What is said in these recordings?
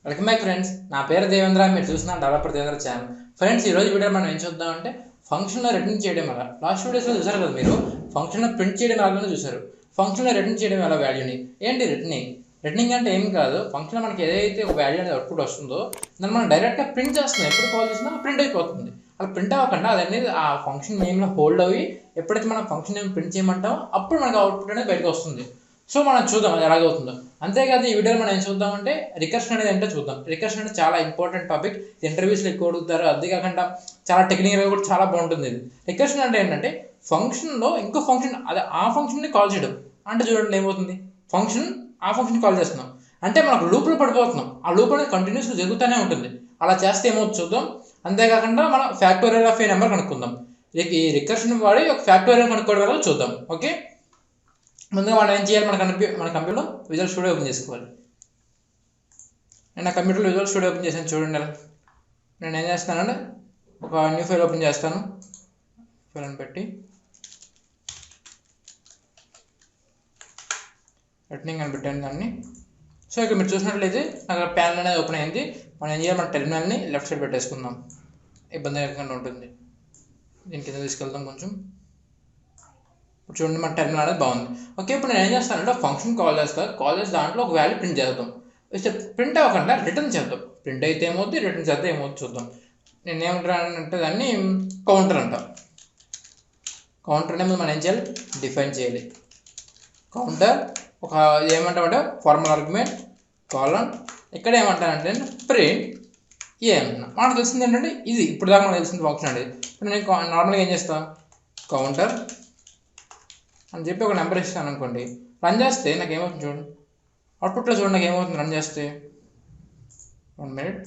Welcome back friends. నా పేరు దేవేంద్ర. మీరు చూసిన డెవలపర్ దేవేంద్ర ఛానల్. ఫ్రెండ్స్, ఈరోజు వీడియో మనం ఏం చూద్దామంటే ఫంక్షన్లో రిటర్న్ చేయడం ఎలా. లాస్ట్ వీడియోస్లో చూసారు కదా మీరు, ఫంక్షన్లో ప్రింట్ చేయడం ఎలాగో చూసారు. ఫంక్షన్లో రిటర్న్ చేయడం ఎలా వాల్యూని. ఏంటి రిటర్నింగ్? రిటర్నింగ్ అంటే ఏం కాదు, ఫంక్షన్లో మనకి ఏదైతే ఒక వాల్యూ అనేది అవుట్పుట్ వస్తుందో దాన్ని మనం డైరెక్ట్గా ప్రింట్ చేస్తున్నాం. ఎప్పుడు కాల్ చేసినా ప్రింట్ అయిపోతుంది. అలా ప్రింట్ అవ్వకుండా అది అనేది ఆ ఫంక్షన్ నేమ్లో హోల్డ్ అయ్యి ఎప్పుడైతే మనం ఫంక్షన్ నేమ్ ప్రింట్ చేయమంటామో అప్పుడు మనకు అవుట్పుట్ అనేది బయటకు వస్తుంది. సో మనం చూద్దాం అది ఎలాగవుతుందో. అంతేకాదు ఈ వీడియోలో మనం ఏం చూద్దామంటే రికర్షన్ అనేది ఏంటో చూద్దాం. రికర్షన్ అనేది చాలా ఇంపార్టెంట్ టాపిక్. ఇంటర్వ్యూస్లో ఎక్కువ అడుగుతారు. అంతేకాకుండా చాలా టెక్నికల్గా కూడా చాలా బాగుంటుంది ఇది. రికర్షన్ అంటే ఏంటంటే ఫంక్షన్లో ఇంకో ఫంక్షన్ అదే ఆ ఫంక్షన్ని కాల్ చేయడం. అంటే చూడండి ఏమవుతుంది, ఫంక్షన్ ఆ ఫంక్షన్ కాల్ చేస్తున్నాం అంటే మనకు లూప్లో పడిపోతున్నాం. ఆ లూప్ అనేది కంటిన్యూస్గా జరుగుతూనే ఉంటుంది. అలా చేస్తే ఏమవుతుంది చూద్దాం. అంతేకాకుండా మనం ఫ్యాక్టోరియల్ ఆఫ్ ఏ నెంబర్ కనుక్కుందాం. ఈ రికర్షన్ వాడి ఒక ఫ్యాక్టోరియల్ కనుక్కోవడం వల్ల చూద్దాం. ఓకే, ముందుగా మనం ఏం చేయాలి, మన కంప్యూటర్లో విజువల్ స్టూడియో ఓపెన్ చేసుకోవాలి. నేను నా కంప్యూటర్లో విజువల్ స్టూడియో ఓపెన్ చేశాను చూడండి. నేను ఏం చేస్తానంటే ఒక న్యూ ఫైల్ ఓపెన్ చేస్తాను. ఫైల్ అని పెట్టి రిటర్నింగ్ అని పెట్టాను దాన్ని. సో ఇక్కడ మీరు చూసినట్లయితే నాకు ప్యానల్ అనేది ఓపెన్ అయింది. మనం ఏం చేయాలి, మన టెర్మినల్ని లెఫ్ట్ సైడ్ పెట్టేసుకుందాం. ఇబ్బంది లేకుండా ఉంటుంది. దీని కింద తీసుకెళ్దాం కొంచెం. ఇప్పుడు చూడండి మన టెర్మినల్ అనేది బాగుంది. ఓకే, ఇప్పుడు నేను ఏం చేస్తానంటే ఫంక్షన్ కాల్ చేసి దాంట్లో ఒక వాల్యూ ప్రింట్ చేద్దాం. ప్రింట్ అవ్వకుండా రిటర్న్ చేద్దాం. ప్రింట్ అయితే ఏమవుతుంది, రిటర్న్ చేద్దాం ఏమవుతుంది చూద్దాం. నేను ఏమంటానంటే దాన్ని కౌంటర్ అంటాం. కౌంటర్ అనేది మనం ఏం చేయాలి, డిఫైన్ చేయాలి. కౌంటర్ ఒక ఏమంటామంటే ఫార్మల్ ఆర్గ్యుమెంట్ కాలన్. ఇక్కడ ఏమంటానంటే ప్రింట్ ఏమన్నా మనకు తెలిసింది ఏంటంటే ఇది ఇప్పుడు దాకా మనకు తెలిసింది ఫంక్షన్ అనేది. ఇప్పుడు నేను నార్మల్గా ఏం చేస్తాను, కౌంటర్ అని చెప్పి ఒక నెంబర్ ఇస్తాను అనుకోండి. రన్ చేస్తే నాకు ఏమవుతుంది చూడండి, అవుట్పుట్లో చూడండి నాకు ఏమవుతుంది రన్ చేస్తే. 1 minute.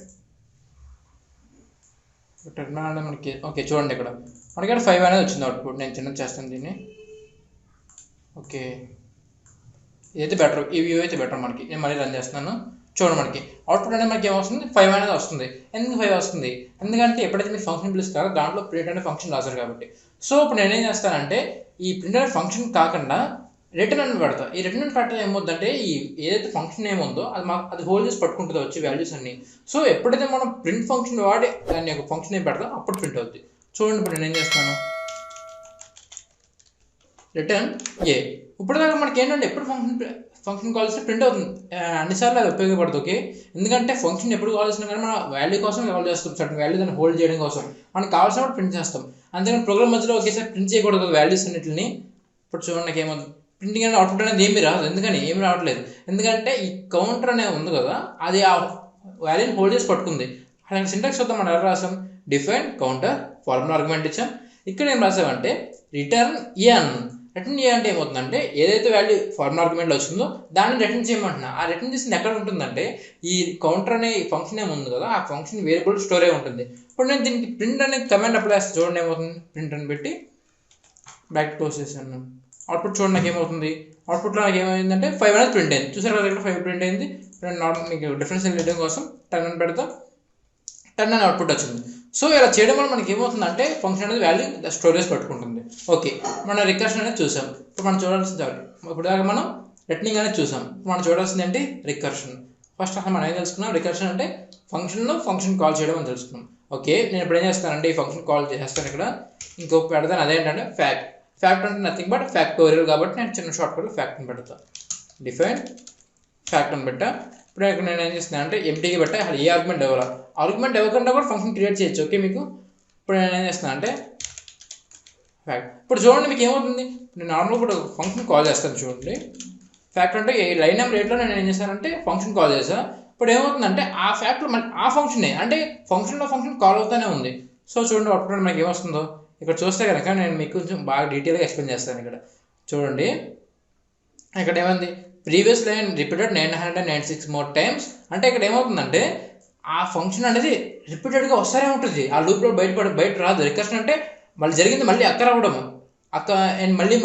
టెర్మినల్ అనేది మనకి ఓకే చూడండి ఇక్కడ మనకి 5 అనేది వచ్చింది అవుట్పుట్. నేను చిన్నది చేస్తాను దీన్ని. ఓకే, ఇదైతే బెటర్, ఈ వ్యూ అయితే బెటర్ మనకి. నేను మళ్ళీ రన్ చేస్తున్నాను చూడండి. మనకి అవుట్పుట్ అనేది మనకి ఏమొస్తుంది, 5 అనేది వస్తుంది. ఎందుకు 5 వస్తుంది, ఎందుకంటే ఎప్పుడైతే మీరు ఫంక్షన్ పిలుస్తారో దాంట్లో ప్రింట్ అనే ఫంక్షన్ రాశారు కాబట్టి. సో ఇప్పుడు నేనేం చేస్తానంటే ఈ ప్రింట్ అనే ఫంక్షన్ కాకుండా రిటర్న్ అని పెడతా. ఈ రిటర్న్ అని పెట్టడం ఏమవుతుందంటే ఈ ఏదైతే ఫంక్షన్ ఏముందో అది హోల్డ్ చేసి పట్టుకుంటుంది వచ్చి వాల్యూస్ అన్ని. సో ఎప్పుడైతే మనం ప్రింట్ ఫంక్షన్ వాడి దాన్ని ఒక ఫంక్షన్ ఏం పెడతాం అప్పుడు ప్రింట్ అవుతుంది. చూడండి ఇప్పుడు నేను ఏం చేస్తాను, రిటర్న్ ఏ. ఇప్పుడు దాకా మనకి ఏంటంటే ఎప్పుడు ఫంక్షన్ కాల్ చేస్తే ప్రింట్ అవుతుంది. అన్నిసార్లు అది ఉపయోగపడుతుంది. ఓకే, ఎందుకంటే ఫంక్షన్ ఎప్పుడు కాల్ చేసినా కానీ మనం వాల్యూ కోసం కాల్ చేస్తాం. సర్టన్ వాల్యూ దాన్ని హోల్డ్ చేయడం కోసం మనకు కావాల్సినప్పుడు ప్రింట్ చేస్తాం. అంతేకాని ప్రోగ్రామ్ మధ్యలో ఒకేసారి ప్రింట్ చేయకూడదు వాల్యూస్ అన్నింటిని. ఇప్పుడు చూడండి నాకు ఏమవుతుంది, ప్రింటింగ్ అనేది అవుట్పుట్ అనేది ఏమీ రాదు. ఎందుకని ఏమి రావట్లేదు, ఎందుకంటే ఈ కౌంటర్ అనేది ఉంది కదా అది ఆ వాల్యూని హోల్డ్ చేసి పట్టుకుంది. అలాంటి సింటాక్స్ వద్దాం. మనం ఎలా రాసాం, డిఫైన్ కౌంటర్ ఫార్ములా ఆర్గ్యుమెంట్ ఇచ్చాం. ఇక్కడ ఏం రాసామంటే రిటర్న్ ఏ అన్నాం. రిటర్న్ ఏ అంటే ఏమవుతుందంటే ఏదైతే వాల్యూ ఫార్ములా ఆర్గ్యుమెంట్లో వచ్చిందో దాన్ని రిటర్న్ చేయమంటున్నా. ఆ రిటర్న్ చేసింది ఎక్కడ ఉంటుందంటే ఈ కౌంటర్ అనే ఫంక్షన్ ఏముంది కదా ఆ ఫంక్షన్ వేరియబుల్ స్టోరే ఉంటుంది. ఇప్పుడు నేను దీనికి ప్రింట్ అనే కమాండ్ అప్లై చేస్తే చూడండి ఏమవుతుంది, ప్రింట్ అని పెట్టి బ్యాక్ క్లోజ్ చేశాను. అవుట్పుట్ చూడండి నాకు ఏమవుతుంది, అవుట్పుట్లో నాకు ఏమైందంటే 5 అనేది ప్రింట్ అయింది. చూసారు కదా ఇక్కడ 5 ప్రింట్ అయింది. నేను నార్మల్ మీకు డిఫరెన్స్ తెలియడం కోసం 10 అని పెడతా, 10 అని అవుట్పుట్ వచ్చింది. సో ఇలా చేయడం వల్ల మనకి ఏమవుతుందంటే ఫంక్షన్ అనేది వాల్యూ స్టోరేజ్ పట్టుకుంటుంది. ఓకే, మనం రికర్షన్ అనేది చూసాం. ఇప్పుడు మనం చూడాల్సింది ఇప్పుడు దాకా మనం రిటర్నింగ్ అనేది చూసాం. మనం చూడాల్సింది ఏంటి, రికర్షన్. ఫస్ట్ అసలు మనం ఏం తెలుసుకున్నాం, రికర్షన్ అంటే ఫంక్షన్లో ఫంక్షన్ కాల్ చేయడం అని తెలుసుకున్నాం. ఓకే, నేను ఇప్పుడు ఏం చేస్తానంటే ఈ ఫంక్షన్ కాల్ చేస్తాను. ఇక్కడ ఇంకొక పెడతాను, అదేంటంటే ఫ్యాక్ట్ అంటే నథింగ్ బట్ ఫ్యాక్టోరియల్ కాబట్టి నేను చిన్న షార్ట్ కట్లో ఫ్యాక్ట్ అని పెడతాను. డిఫైన్ ఫ్యాక్ట్ అని పెట్టా. ఇప్పుడు ఇక్కడ నేను ఏం చేస్తున్నాను అంటే ఎంటీకి పెట్టా. అసలు ఏ ఆర్గ్యుమెంట్ ఇవ్వకుండా కూడా ఫంక్షన్ క్రియేట్ చేయొచ్చు. ఓకే, మీకు ఇప్పుడు నేను ఏం చేస్తున్నాను అంటే ఫ్యాక్ట్. ఇప్పుడు చూడండి మీకు ఏమవుతుంది, నేను నార్మల్గా ఇప్పుడు ఫంక్షన్ కాల్ చేస్తాను చూడండి. ఫ్యాక్ట్ అంటే ఈ లైన్ నెంబర్ 8లో నేను ఏం చేశానంటే ఫంక్షన్ కాల్ చేశాను. ఇప్పుడు ఏమవుతుందంటే ఆ ఫ్యాక్ట్లో మళ్ళీ ఆ ఫంక్షనే అంటే ఫంక్షన్ కాల్ అవుతూనే ఉంది. సో చూడండి అప్పుడు మనకి ఏమొస్తుందో ఇక్కడ చూస్తే కనుక నేను మీకు కొంచెం బాగా డీటెయిల్గా ఎక్స్ప్లెయిన్ చేస్తాను. ఇక్కడ చూడండి ఇక్కడ ఏమైంది, previous line repeated 996 more times. అంటే ఇక్కడ ఏమవుతుందంటే ఆ ఫంక్షన్ అనేది రిపీటెడ్గా వస్తూనే ఉంటుంది. ఆ లూప్లో బయట రాదు. రికర్షన్ అంటే మళ్ళీ జరిగింది మళ్ళీ అక్క రావడం, మళ్ళీ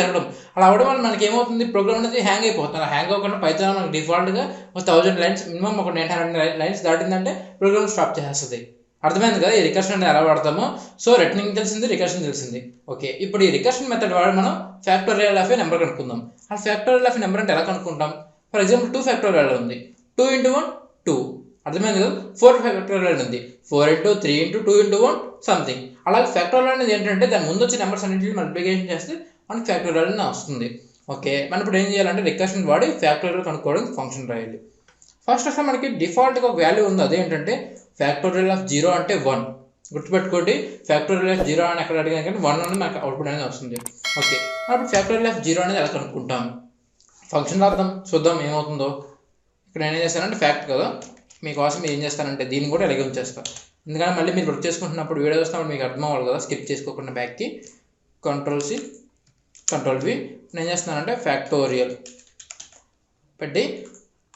జరగడం. అలా అవ్వడం వల్ల మనకి ఏమవుతుంది, ప్రోగ్రామ్ అనేది హ్యాంగ్ అయిపోతుంది. హ్యాంగ్ అవ్వకుండా పైథాన్ మనకి డిఫాల్ట్గా 1000 లైన్స్ మినిమం ఒక 900 లైన్స్ దాటిందంటే ప్రోగ్రామ్ స్టాప్ చేస్తుంది. అర్థమైంది కదా ఈ రికర్షన్ అనేది ఎలా వాడతామో. సో రిటర్నింగ్ తెలిసింది, రికర్షన్ తెలిసింది. ఓకే, ఇప్పుడు ఈ రికర్షన్ మెథడ్ వాడి మనం ఫ్యాక్టోరియల్ ఆఫ్ ఏ నెంబర్ కనుక్కుందాం. ఆ ఫ్యాక్టోరియల్ ఆఫ్ ఏ నెంబర్ అంటే ఎలా కనుక్కుంటాం, ఫర్ ఎగ్జాంపుల్ 2 ఫ్యాక్టోరియల్ ఉంది. 2 × 1 2, అర్థమైంది కదా. 4 ఫ్యాక్టోరియల్ ఉంది, 4 ఇంటూ 3 ఇంటూ 2 ఇంటూ 1 సంథింగ్. అలాగే ఫ్యాక్టోరియల్ అనేది ఏంటంటే దాని ముందు వచ్చే నెంబర్స్ అన్నింటిని మల్టిప్లికేషన్ చేస్తే మనకి ఫ్యాక్టోరియల్ అని వస్తుంది. ఓకే, మనం ఇప్పుడు ఏం చేయాలంటే రికర్షన్ వాడి ఫ్యాక్టోరియల్ కనుక్కోవడానికి ఫంక్షన్ రాయాలి. ఫస్ట్ అసలు మనకి డిఫాల్ట్గా ఒక వాల్యూ ఉంది, అదేంటంటే ఫ్యాక్టోరియల్ ఆఫ్ 0 అంటే 1. గుర్తుపెట్టుకోండి, ఫ్యాక్టోరియల్ ఆఫ్ 0 అని ఎక్కడ అడిగాను కానీ 1 అనేది మనకు అవుట్పుట్ అనేది వస్తుంది. ఓకే, అప్పుడు ఫ్యాక్టోరియల్ ఆఫ్ 0 అనేది ఎలా కనుక్కుంటాం, ఫంక్షన్ రాద్దాం, చూద్దాం ఏమవుతుందో. ఇక్కడ నేను ఏం చేస్తానంటే ఫ్యాక్ట్ కదా, మీకోసం ఏం చేస్తానంటే దీన్ని కూడా ఎలాగే ఉంచేస్తాను, ఎందుకంటే మళ్ళీ మీరు వర్క్ చేసుకుంటున్నప్పుడు వీడియో చూస్తున్నప్పుడు మీకు అర్థం అవ్వాలి కదా, స్కిప్ చేసుకోకుండా బ్యాక్కి Ctrl+C Ctrl+V. నేను ఏం చేస్తున్నానంటే ఫ్యాక్టోరియల్ పెట్టి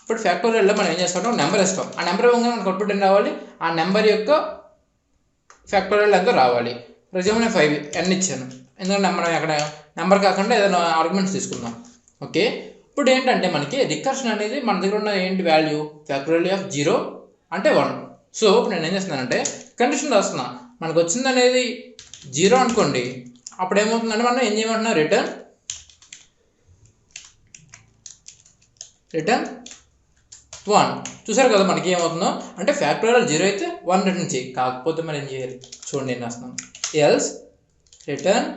ఇప్పుడు ఫ్యాక్టోరియల్లో మనం ఏం చేస్తామంటే ఒక నెంబర్ ఇస్తాం, ఆ నెంబర్ ఇవ్వగానే మనకు అవుట్పుట్ ఏం రావాలి, ఆ నెంబర్ యొక్క ఫ్యాక్టోరియల్ ఎంతో రావాలి. ఫర్ ఎగ్జాంపుల్ నేను 5 n ఇచ్చాను, ఎందుకంటే మనం అక్కడ నెంబర్ కాకుండా ఏదైనా ఆర్గ్యుమెంట్స్ తీసుకుందాం. ఓకే, ఇప్పుడు ఏంటంటే మనకి రికర్షన్ అనేది మన దగ్గర ఉన్న ఏంటి వాల్యూ, ఫ్యాక్టోరియల్ ఆఫ్ 0 అంటే 1. సో ఇప్పుడు నేను ఏం చేస్తున్నానంటే కండిషన్ రాస్తున్నా, మనకు వచ్చింది అనేది 0 అనుకోండి, అప్పుడు ఏమవుతుందంటే మనం ఏం చేయమంటున్నాం, రిటర్న్ 1. చూసారు కదా మనకి ఏమవుతుందో, అంటే ఫ్యాక్టోరియల్ 0 అయితే 1 రిటర్న్ చేయి, కాకపోతే మనం ఏం చేయాలి చూడండి, ఏం రాస్తున్నాం, else return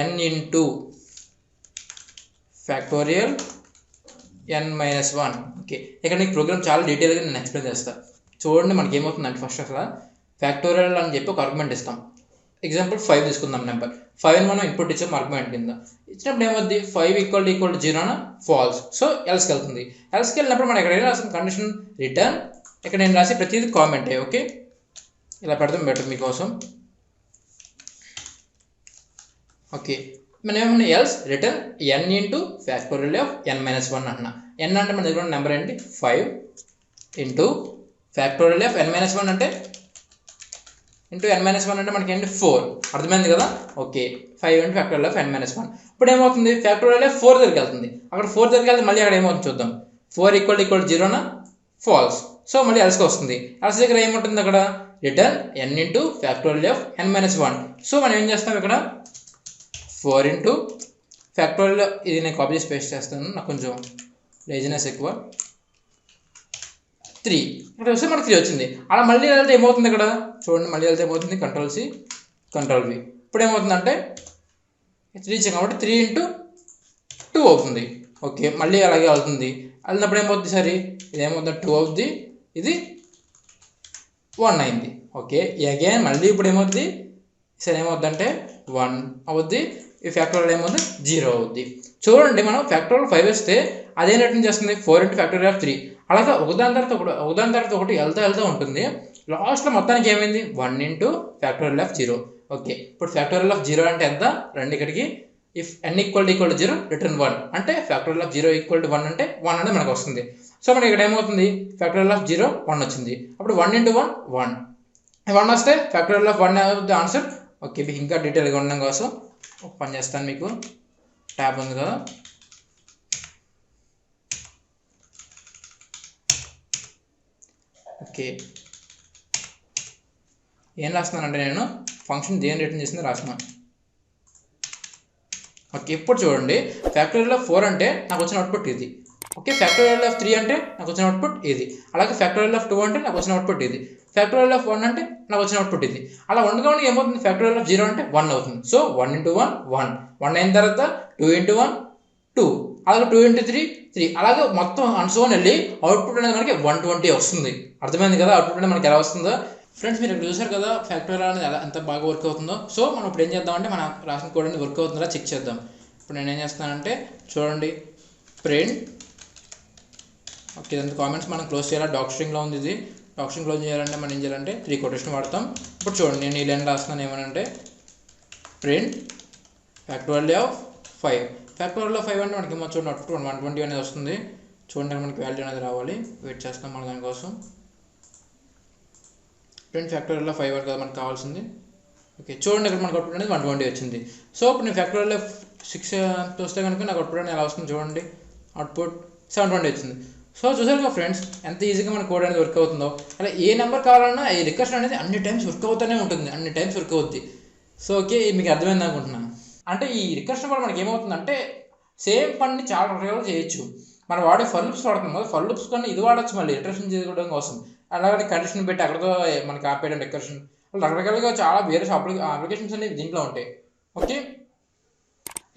n into factorial n-1. Okay, ఇక్కడ నీకు ప్రోగ్రామ్ చాలా డీటెయిల్గా నేను ఎక్స్ప్లెయిన్ చేస్తాను. చూడండి మనకి ఏమవుతుందంటే ఫస్ట్ అసలు ఫ్యాక్టోరియల్ అని చెప్పి ఒక ఆర్గ్యుమెంట్ ఇస్తాం. ఎగ్జాంపుల్ 5 తీసుకుందాం, నెంబర్ 5 మనం ఇన్పుట్ ఇచ్చాం ఆర్గ్యుమెంట్ కింద. ఇచ్చినప్పుడు ఏమవుద్ది, 5 = 0 ఫాల్స్, సో ఎల్స్కి వెళ్తుంది. ఎల్స్కి వెళ్ళినప్పుడు మనం ఇక్కడ ఏం రాస్తుంది, కండిషన్ రిటర్న్, ఇక్కడ నేను రాసి ప్రతిదీ కామెంటే. ఓకే, ఇలా పెడతాం బెటర్ మీకోసం. ఓకే, మనం ఏమన్నా else return n into factorial of n-1 అంటున్నా. n అంటే మన దగ్గర ఉన్న నెంబర్ ఏంటి, 5 ఇంటూ ఫ్యాక్టోరియల్ ఆఫ్ n-1 అంటే ఇంటూ n-1 అంటే మనకి ఏంటి 4. అర్థమైంది కదా. Okay, 5 into factorial of n-1. ఇప్పుడు ఏమవుతుంది, ఫ్యాక్టోరియల్ ఆఫ్ 4 దగ్గరికి వెళ్తుంది, అక్కడ 4 దగ్గరికి వెళ్తే మళ్ళీ అక్కడ ఏమవుతుంది చూద్దాం, 4 = 0 ఫాల్స్, సో మళ్ళీ ఎల్స్కి వస్తుంది. ఎల్స్ దగ్గర ఏముంటుంది, అక్కడ return n into factorial of n-1. So మనం ఏం చేస్తాం, ఇక్కడ 4 ఇంటూ ఫ్యాక్టోరియల్, ఇది నేను కాపీ చేసి పేస్ట్ చేస్తాను, నాకు కొంచెం లేజినెస్ ఎక్కువ, 3. ఇక్కడ వస్తే మనకి 3 వచ్చింది. అలా మళ్ళీ వెళ్తే ఏమవుతుంది, ఇక్కడ చూడండి మళ్ళీ వెళ్తే ఏమవుతుంది, Ctrl+C Ctrl+V. ఇప్పుడు ఏమవుతుందంటే 3 ఇచ్చాం కాబట్టి 3 ఇంటూ 2 అవుతుంది. ఓకే, మళ్ళీ అలాగే వెళ్తుంది, వెళ్ళినప్పుడు ఏమవుతుంది, సరే ఇది ఏమవుతుంది 2 అవుతుంది, ఇది 1 అయింది. ఓకే, అగైన్ మళ్ళీ ఇప్పుడు ఏమవుతుంది, సరే ఏమవుద్దంటే 1 అవుద్ది, ఈ ఫ్యాక్టోరియల్ ఏమవుతుంది 0 అవుద్ది. చూడండి మనం ఫ్యాక్టోరియల్ 5 వస్తే అదేం రిటర్న్ చేస్తుంది, 4 ఇంటూ ఫ్యాక్టోరియల్ ఆఫ్ 3. అలాగే ఒకదాని తర్వాత ఒకటి వెళ్తూ ఉంటుంది. లాస్ట్లో మొత్తానికి ఏమైంది, 1 ఇంటూ ఫ్యాక్టోరియల్ ఆఫ్ 0. ఓకే, ఇప్పుడు ఫ్యాక్టోరియల్ ఆఫ్ 0 అంటే ఎంత, రండి ఇక్కడికి, ఇఫ్ n = 0 రిటర్న్ 1 అంటే ఫ్యాక్టోరియల్ ఆఫ్ 0 = 1 అంటే 1 అనేది మనకు వస్తుంది. సో మనకి ఇక్కడ ఏమవుతుంది, ఫ్యాక్టోరియల్ ఆఫ్ 0 1 వచ్చింది, అప్పుడు 1 ఇంటూ 1 1 1 వస్తే ఫ్యాక్టోరియల్ ఆఫ్ 1 అవుతుంది ఆన్సర్. ఓకే, మీకు ఇంకా డీటెయిల్గా ఉండడం కోసం ఒక పని చేస్తాను, మీకు ట్యాబ్ ఉంది కదా, ఓకే ఏం రాస్తున్నానంటే నేను ఫంక్షన్ దేని రిటర్న్ చేసింది రాస్తున్నాను. ఓకే, ఇప్పుడు చూడండి ఫ్యాక్టోరియల్ ఆఫ్ 4 అంటే నాకు వచ్చిన అవుట్పుట్ ఇది. ఓకే, ఫ్యాక్టోరియల్ ఆఫ్ 3 అంటే నాకు వచ్చిన అవుట్పుట్ ఇది. అలాగే ఫ్యాక్టోరియల్ ఆఫ్ 2 అంటే నాకు వచ్చిన అవుట్పుట్ ఇది. ఫ్యాక్టోరియల్ ఆఫ్ 1 అంటే నాకు వచ్చిన అవుట్పుట్ ఇది. అలా ఉండగా ఏమవుతుంది, ఫ్యాక్టోరియల్ ఆఫ్ 0 అంటే 1 అవుతుంది. సో 1 ఇంటూ 1 1 1 అయిన తర్వాత 2 ఇంటూ 1 2, అలాగే 2 ఇంటూ 3 3, అలాగే మొత్తం అన్సోన్ వెళ్ళి అవుట్పుట్ అనేది మనకి 120 వస్తుంది. అర్థమైంది కదా అవుట్పుట్ అనేది మనకి ఎలా వస్తుందో. ఫ్రెండ్స్ మీరు ఇక్కడ చూసారు కదా ఫ్యాక్టోరియల్ అనేది ఎలా ఎంత బాగా వర్క్ అవుతుందో. సో మనం ఇప్పుడు ఏం చేద్దామంటే మనం రాసిన కోడ్ అనేది వర్క్ అవుతుందా చెక్ చేద్దాం. ఇప్పుడు నేను ఏం చేస్తానంటే చూడండి ప్రింట్, ఓకే ఇదంతా కామెంట్స్ మనం క్లోజ్ చేయాలి, డాక్ స్ట్రింగ్లో ఉంది ఇది. డాక్ స్ట్రింగ్ క్లోజ్ చేయాలంటే మనం ఏం చేయాలంటే 3 కొటేషన్ వాడతాం. ఇప్పుడు చూడండి నేను ఈ లైన్ రాస్తున్నాను ఏమనంటే print factorial of 5. Factorial of 5 అంటే మనకి ఏమో చూడండి 120 అనేది వస్తుంది. చూడండి మనకి వాల్యూ అనేది రావాలి, వెయిట్ చేస్తాం మన దానికోసం. ప్రింట్ ఫ్యాక్టోరియల్ ఆఫ్ 5 కదా మనకు కావాల్సింది. ఓకే చూడండి ఇక్కడ మనకు అవుట్పుట్ అనేది 120 వచ్చింది. సో ఇప్పుడు నేను ఫ్యాక్టోరియల్ ఆఫ్ 6 వస్తే కనుక నాకు అవుట్పుట్ అనేది ఎలా వస్తుంది చూడండి, అవుట్పుట్ 720 వచ్చింది. సో చూసారు కదా ఫ్రెండ్స్ ఎంత ఈజీగా మన కోడ్ అనేది వర్క్ అవుతుందో. అలా ఏ నెంబర్ కావాలన్నా ఈ రికర్షన్ అనేది అన్ని టైమ్స్ వర్క్ అవుతూనే ఉంటుంది, అన్ని టైమ్స్ వర్క్ అవుద్ది. సో ఓకే మీకు అర్థమైంది అనుకుంటున్నాను. అంటే ఈ రికర్షన్ వల్ల మనకి ఏమవుతుందంటే సేమ్ పని చాలా రకాలుగా చేయొచ్చు. మనం వాడే ఫర్ లూప్స్ వాడుతున్నాం కదా, ఫర్ లూప్స్ కానీ ఇది వాడచ్చు మళ్ళీ రికర్షన్ చేసుకోవడం కోసం. అలాగే కండిషన్ పెట్టి అక్కడతో మనకి ఆపేయడం రికర్షన్, రకరకాలుగా చాలా వేరే అప్లికేషన్స్ అనేవి దీంట్లో ఉంటాయి. ఓకే,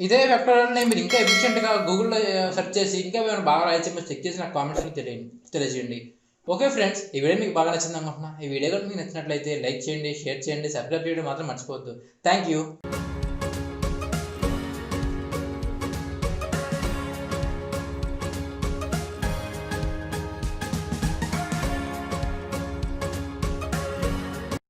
ఇదే వెక్టర్ని మీరు ఇంకా ఎఫిషియెంట్గా గూగుల్లో సెర్చ్ చేసి ఇంకా ఏమైనా బాగా రాయొచ్చు చెక్ చేసి నాకు కామెంట్స్లో తెలియజేయండి. ఓకే ఫ్రెండ్స్, ఈ వీడియో మీకు బాగా నచ్చింది అనుకుంటున్నా. ఈ వీడియో కూడా మీకు నచ్చినట్లయితే లైక్ చేయండి, షేర్ చేయండి, సబ్స్క్రైబ్ చేయడం మాత్రం మర్చిపోవద్దు. Thank you.